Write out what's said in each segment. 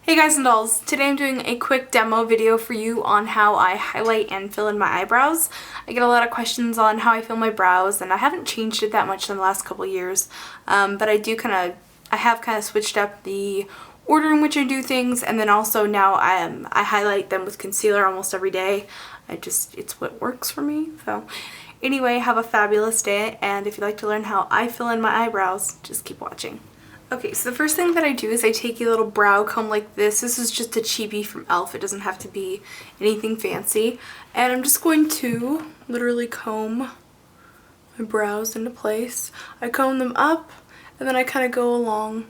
Hey guys and dolls, today I'm doing a quick demo video for you on how I highlight and fill in my eyebrows. I get a lot of questions on how I fill my brows and I haven't changed it that much in the last couple years, but I have kind of switched up the order in which I do things, and then also now I highlight them with concealer almost every day. It's what works for me. So anyway, have a fabulous day, and if you'd like to learn how I fill in my eyebrows, just keep watching. Okay, so the first thing that I do is I take a little brow comb like this. This is just a cheapie from e.l.f. It doesn't have to be anything fancy. And I'm just going to literally comb my brows into place. I comb them up and then I kind of go along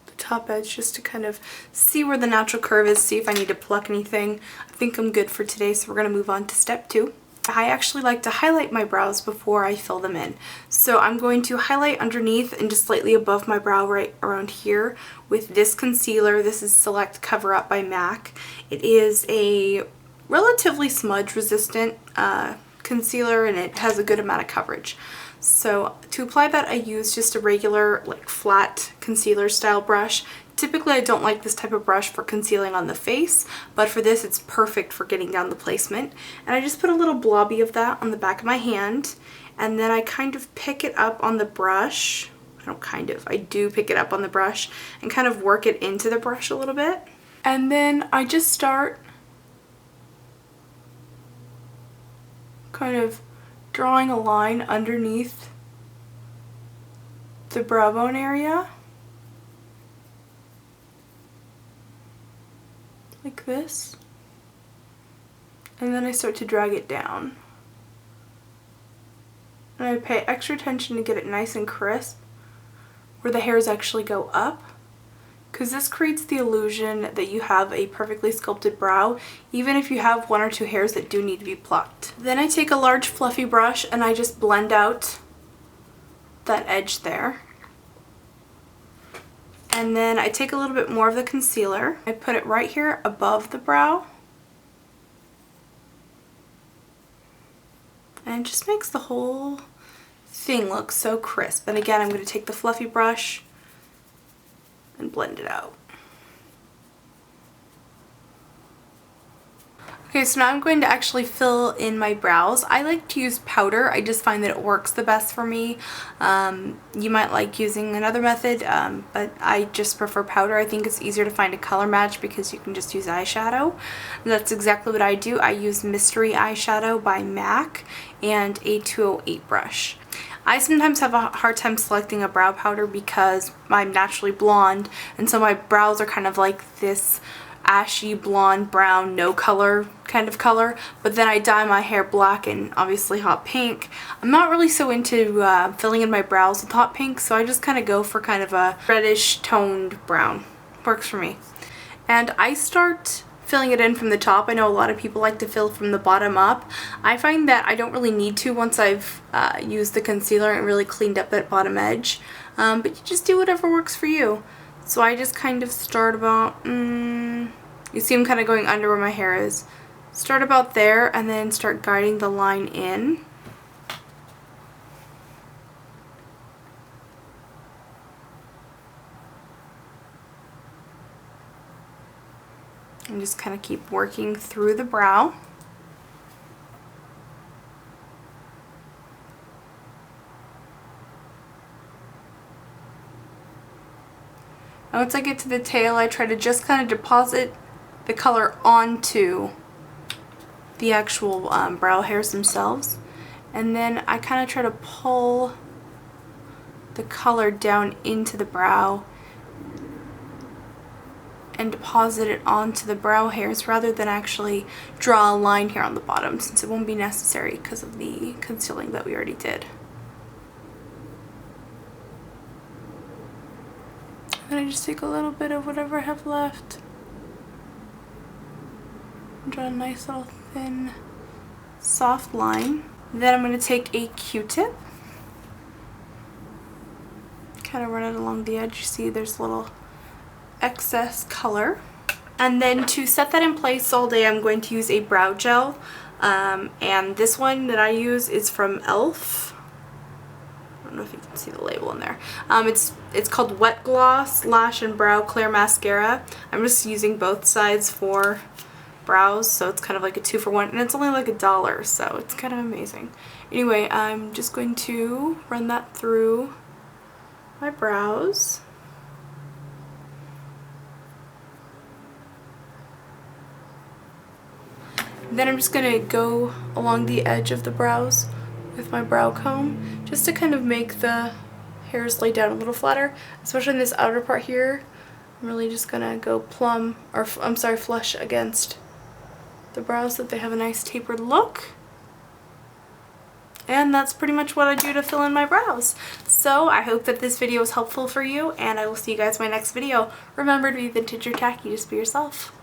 the top edge just to kind of see where the natural curve is, see if I need to pluck anything. I think I'm good for today, so we're going to move on to step 2. I actually like to highlight my brows before I fill them in. So I'm going to highlight underneath and just slightly above my brow right around here with this concealer. This is Select Cover-Up by M.A.C. It is a relatively smudge resistant concealer and it has a good amount of coverage. So to apply that I use just a regular like flat concealer style brush. Typically I don't like this type of brush for concealing on the face, but for this it's perfect for getting down the placement. And I just put a little blobby of that on the back of my hand, and then I kind of pick it up on the brush. I do pick it up on the brush and kind of work it into the brush a little bit. And then I just start kind of drawing a line underneath the brow bone area. Like this, and then I start to drag it down, and I pay extra attention to get it nice and crisp where the hairs actually go up, because this creates the illusion that you have a perfectly sculpted brow even if you have 1 or 2 hairs that do need to be plucked. Then I take a large fluffy brush and I just blend out that edge there. And then I take a little bit more of the concealer. I put it right here above the brow. And it just makes the whole thing look so crisp. And again, I'm going to take the fluffy brush and blend it out. Okay, so now I'm going to actually fill in my brows. I like to use powder. I just find that it works the best for me. You might like using another method, but I just prefer powder. I think it's easier to find a color match because you can just use eyeshadow. And that's exactly what I do. I use Mystery Eyeshadow by M.A.C and a 208 brush. I sometimes have a hard time selecting a brow powder because I'm naturally blonde, and so my brows are kind of like this ashy blonde brown no color kind of color, but then I dye my hair black and obviously hot pink. I'm not really so into filling in my brows with hot pink, so I just kind of go for kind of a reddish toned brown. Works for me. And I start filling it in from the top. I know a lot of people like to fill from the bottom up. I find that I don't really need to once I've used the concealer and really cleaned up that bottom edge, but you just do whatever works for you. So I just kind of start about, you see I'm kind of going under where my hair is. Start about there and then start guiding the line in. And just kind of keep working through the brow. And once I get to the tail, I try to just kind of deposit the color onto the actual brow hairs themselves. And then I kind of try to pull the color down into the brow and deposit it onto the brow hairs rather than actually draw a line here on the bottom, since it won't be necessary because of the concealing that we already did. And I just take a little bit of whatever I have left and draw a nice little thin soft line. Then I'm going to take a Q-tip, kind of run it along the edge. You see there's a little excess color. And then to set that in place all day, I'm going to use a brow gel, and this one that I use is from e.l.f. don't know if you can see the label in there. It's called Wet Gloss Lash and Brow Clear Mascara. I'm just using both sides for brows, so it's kind of like a 2-for-1, and it's only like $1, so it's kind of amazing. Anyway, I'm just going to run that through my brows. Then I'm just going to go along the edge of the brows with my brow comb just to kind of make the hairs lay down a little flatter, especially in this outer part here. I'm really just going to go flush against the brows so that they have a nice tapered look. And that's pretty much what I do to fill in my brows. So I hope that this video was helpful for you, and I will see you guys in my next video. Remember to be vintage or tacky, just be yourself.